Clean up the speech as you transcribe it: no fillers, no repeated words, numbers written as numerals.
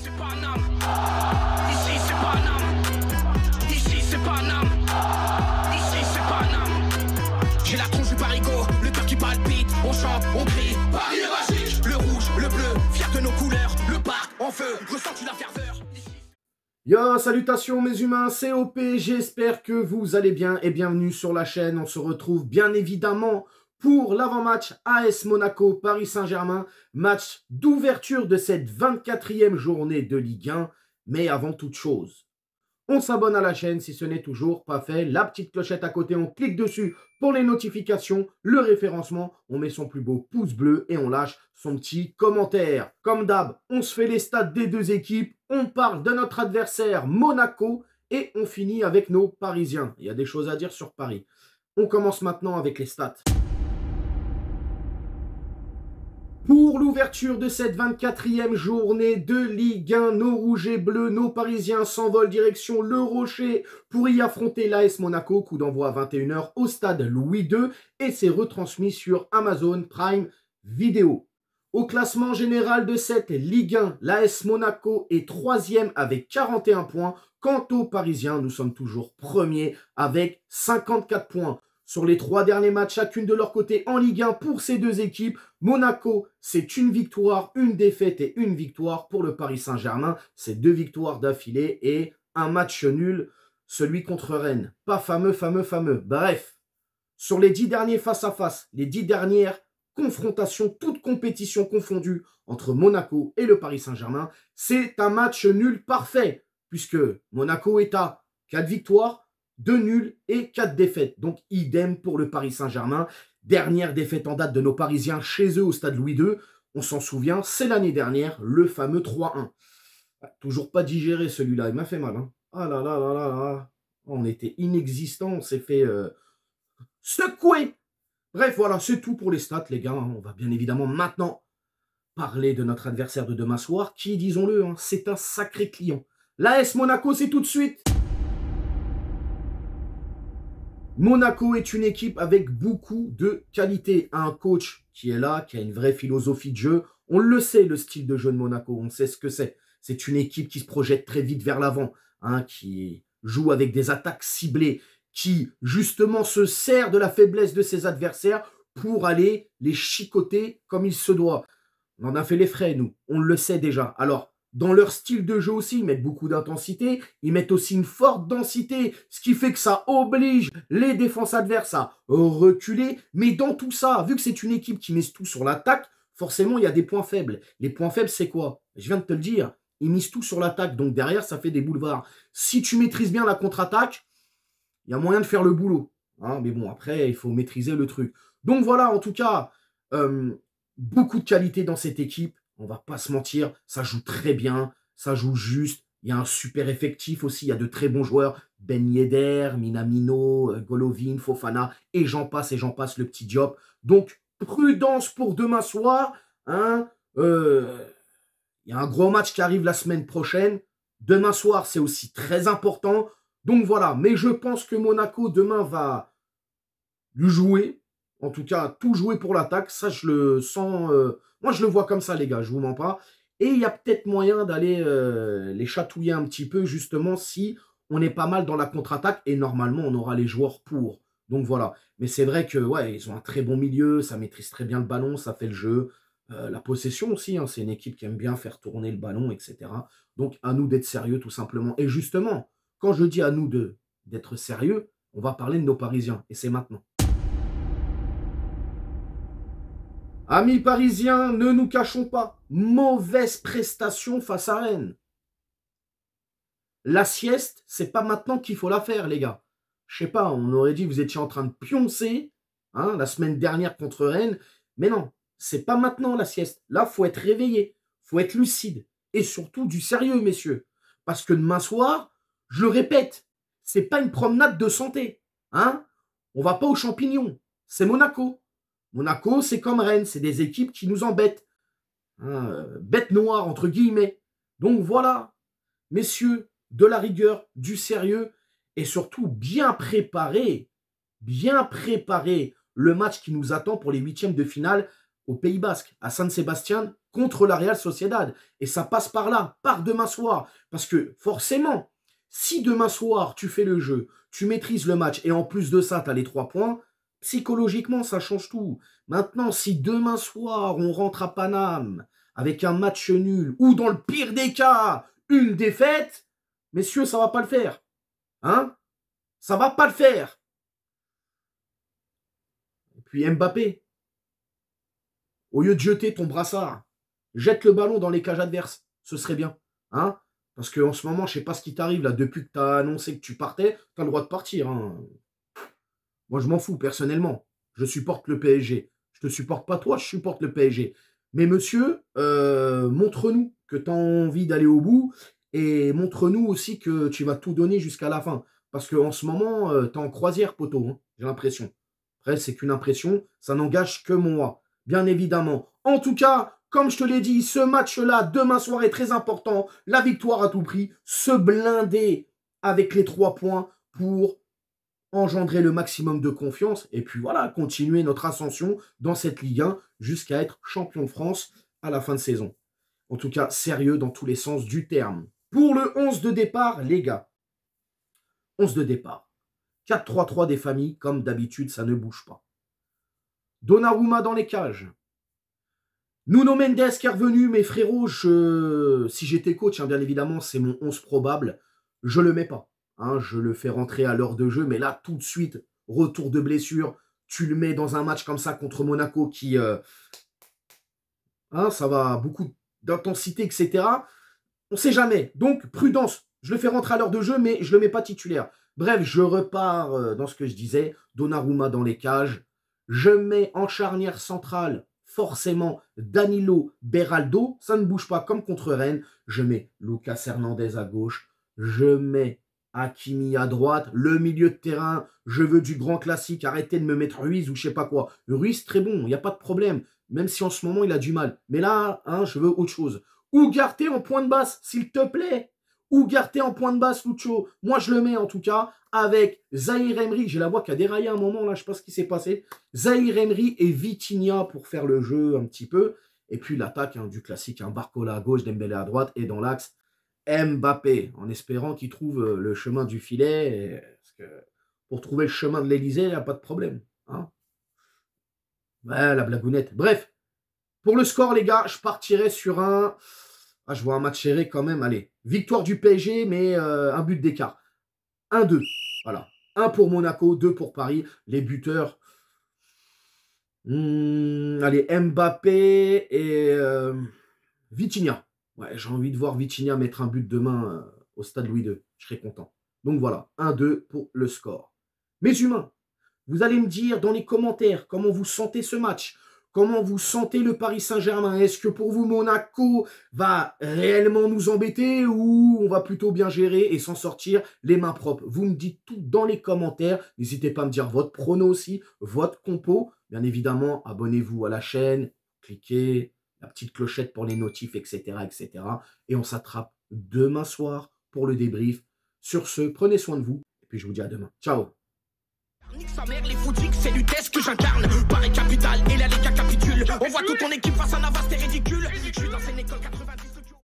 c'est Paname. Ici c'est Paname. Ici c'est Paname. Ici c'est Paname. J'ai la tronche du parigo, le cœur qui palpite. On chante, on crie, Paris est magique. Le rouge, le bleu, fier de nos couleurs. Le parc en feu, ressens-tu la ferveur? Yo, salutations mes humains, c'est OP, j'espère que vous allez bien et bienvenue sur la chaîne. On se retrouve bien évidemment pour l'avant-match AS Monaco Paris Saint-Germain, match d'ouverture de cette 24e journée de Ligue 1. Mais avant toute chose, on s'abonne à la chaîne si ce n'est toujours pas fait. La petite clochette à côté, on clique dessus pour les notifications, le référencement. On met son plus beau pouce bleu et on lâche son petit commentaire. Comme d'hab, on se fait les stats des deux équipes. On parle de notre adversaire Monaco et on finit avec nos Parisiens. Il y a des choses à dire sur Paris. On commence maintenant avec les stats. Pour l'ouverture de cette 24e journée de Ligue 1, nos rouges et bleus, nos Parisiens s'envolent direction Le Rocher pour y affronter l'AS Monaco. Coup d'envoi à 21 h au stade Louis II et c'est retransmis sur Amazon Prime Video. Au classement général de cette Ligue 1, l'AS Monaco est 3e avec 41 points. Quant aux Parisiens, nous sommes toujours premiers avec 54 points. Sur les 3 derniers matchs, chacune de leur côté en Ligue 1 pour ces deux équipes. Monaco, c'est une victoire, une défaite et une victoire. Pour le Paris Saint-Germain, c'est 2 victoires d'affilée et un match nul, celui contre Rennes. Pas fameux. Bref, sur les 10 derniers face-à-face, les 10 dernières confrontations, toutes compétitions confondues entre Monaco et le Paris Saint-Germain, c'est un match nul parfait, puisque Monaco est à 4 victoires, 2 nuls et 4 défaites. Donc, idem pour le Paris Saint-Germain. Dernière défaite en date de nos Parisiens chez eux au stade Louis II. On s'en souvient, c'est l'année dernière, le fameux 3-1. Toujours pas digéré celui-là, il m'a fait mal. Hein. Ah là là là là là. On était inexistant, on s'est fait secouer. Bref, voilà, c'est tout pour les stats, les gars. On va bien évidemment maintenant parler de notre adversaire de demain soir, qui, disons-le, hein, c'est un sacré client. L'AS Monaco, c'est tout de suite. Monaco est une équipe avec beaucoup de qualité. Un coach qui est là, qui a une vraie philosophie de jeu. On le sait, le style de jeu de Monaco, on sait ce que c'est. C'est une équipe qui se projette très vite vers l'avant, hein, qui joue avec des attaques ciblées, qui justement se sert de la faiblesse de ses adversaires pour aller les chicoter comme il se doit. On en a fait les frais, nous. On le sait déjà. Alors, dans leur style de jeu aussi, ils mettent beaucoup d'intensité, ils mettent aussi une forte densité, ce qui fait que ça oblige les défenses adverses à reculer. Mais dans tout ça, vu que c'est une équipe qui met tout sur l'attaque, forcément, il y a des points faibles. Les points faibles, c'est quoi? Je viens de te le dire, ils misent tout sur l'attaque, donc derrière, ça fait des boulevards. Si tu maîtrises bien la contre-attaque, il y a moyen de faire le boulot. Hein, mais bon, après, il faut maîtriser le truc. Donc voilà, en tout cas, beaucoup de qualité dans cette équipe. On va pas se mentir, ça joue très bien, ça joue juste. Il y a un super effectif aussi, il y a de très bons joueurs. Ben Yedder, Minamino, Golovin, Fofana, et j'en passe, le petit Diop. Donc, prudence pour demain soir. Hein, il y a un gros match qui arrive la semaine prochaine. Demain soir, c'est aussi très important. Donc voilà, mais je pense que Monaco, demain, va lui jouer. En tout cas, tout jouer pour l'attaque. Ça, je le sens... moi, je le vois comme ça, les gars. Je ne vous mens pas. Et il y a peut-être moyen d'aller les chatouiller un petit peu, justement, si on est pas mal dans la contre-attaque. Et normalement, on aura les joueurs pour. Donc, voilà. Mais c'est vrai que, ouais, ils ont un très bon milieu. Ça maîtrise très bien le ballon. Ça fait le jeu. La possession aussi. Hein, c'est une équipe qui aime bien faire tourner le ballon, etc. Donc, à nous d'être sérieux, tout simplement. Et justement, quand je dis à nous d'être sérieux, on va parler de nos Parisiens. Et c'est maintenant. Amis parisiens, ne nous cachons pas, mauvaise prestation face à Rennes. La sieste, c'est pas maintenant qu'il faut la faire, les gars. Je sais pas, on aurait dit que vous étiez en train de pioncer, hein, la semaine dernière contre Rennes. Mais non, c'est pas maintenant la sieste. Là, faut être réveillé, faut être lucide. Et surtout du sérieux, messieurs. Parce que demain soir, je le répète, c'est pas une promenade de santé. Hein, on va pas aux champignons, c'est Monaco. Monaco, c'est comme Rennes, c'est des équipes qui nous embêtent. Hein, bêtes noires, entre guillemets. Donc voilà, messieurs, de la rigueur, du sérieux et surtout bien préparer le match qui nous attend pour les 8e de finale au Pays Basque, à San Sebastián, contre la Real Sociedad. Et ça passe par là, par demain soir. Parce que forcément, si demain soir, tu fais le jeu, tu maîtrises le match, et en plus de ça, tu as les 3 points, psychologiquement, ça change tout. Maintenant, si demain soir, on rentre à Paname avec un match nul, ou dans le pire des cas, une défaite, messieurs, ça ne va pas le faire. Hein? Ça ne va pas le faire. Et puis Mbappé, au lieu de jeter ton brassard, jette le ballon dans les cages adverses. Ce serait bien. Hein? Parce qu'en ce moment, je ne sais pas ce qui t'arrive là. Depuis que tu as annoncé que tu partais, tu as le droit de partir. Hein. Moi, je m'en fous, personnellement. Je supporte le PSG. Je ne te supporte pas toi, je supporte le PSG. Mais monsieur, montre-nous que tu as envie d'aller au bout et montre-nous aussi que tu vas tout donner jusqu'à la fin. Parce qu'en ce moment, tu es en croisière, poteau. Hein, j'ai l'impression. Après, c'est qu'une impression. Ça n'engage que moi. Bien évidemment. En tout cas, comme je te l'ai dit, ce match-là, demain soir, est très important. La victoire à tout prix. Se blinder avec les 3 points pour engendrer le maximum de confiance. Et puis voilà, continuer notre ascension dans cette Ligue 1 jusqu'à être champion de France à la fin de saison. En tout cas, sérieux dans tous les sens du terme. Pour le 11 de départ, les gars. 11 de départ. 4-3-3 des familles, comme d'habitude, ça ne bouge pas. Donnarumma dans les cages. Nuno Mendes qui est revenu, mais frérot, si j'étais coach, hein, bien évidemment, c'est mon 11 probable, je ne le mets pas. Hein, je le fais rentrer à l'heure de jeu, mais là, tout de suite, retour de blessure, tu le mets dans un match comme ça contre Monaco qui... ça va, beaucoup d'intensité, etc. On ne sait jamais. Donc, prudence. Je le fais rentrer à l'heure de jeu, mais je ne le mets pas titulaire. Bref, je repars dans ce que je disais. Donnarumma dans les cages. Je mets en charnière centrale, forcément, Danilo Beraldo. Ça ne bouge pas comme contre Rennes. Je mets Lucas Hernandez à gauche. Je mets Hakimi à droite. Le milieu de terrain, je veux du grand classique. Arrêtez de me mettre Ruiz ou je sais pas quoi. Ruiz, très bon, il n'y a pas de problème. Même si en ce moment, il a du mal. Mais là, hein, je veux autre chose. Ugarte en point de basse, s'il te plaît. Ugarte en point de basse, Lucho. Moi, je le mets en tout cas avec Zahir Emery. J'ai la voix qui a déraillé un moment, là, je ne sais pas ce qui s'est passé. Zahir Emery et Vitinha pour faire le jeu un petit peu. Et puis l'attaque hein, du classique, un Barcola à gauche, Dembélé à droite. Et dans l'axe, Mbappé, en espérant qu'il trouve le chemin du filet. Parce que pour trouver le chemin de l'Elysée, il n'y a pas de problème. Hein. Ouais, la blagounette. Bref, pour le score, les gars, je partirai sur un... Ah, je vois un match serré quand même. Allez, victoire du PSG, mais un but d'écart. 1-2. Voilà. 1 pour Monaco, 2 pour Paris. Les buteurs... allez, Mbappé et Vitinha. Ouais, j'ai envie de voir Vitinha mettre un but demain au stade Louis II. Je serais content. Donc voilà, 1-2 pour le score. Mes humains, vous allez me dire dans les commentaires comment vous sentez ce match. Comment vous sentez le Paris Saint-Germain? Est-ce que pour vous, Monaco va réellement nous embêter ou on va plutôt bien gérer et s'en sortir les mains propres? Vous me dites tout dans les commentaires. N'hésitez pas à me dire votre prono aussi, votre compo. Bien évidemment, abonnez-vous à la chaîne, cliquez la petite clochette pour les notifs, etc., etc. Et on s'attrape demain soir pour le débrief. Sur ce, prenez soin de vous et puis je vous dis à demain. Ciao. Nique sa mère, les foutiques, c'est l'UTES que j'incarne. Paris capitale et la Liga capitule. On voit toute ton équipe face à Navas, t'es ridicule. Je suis dans une école 90.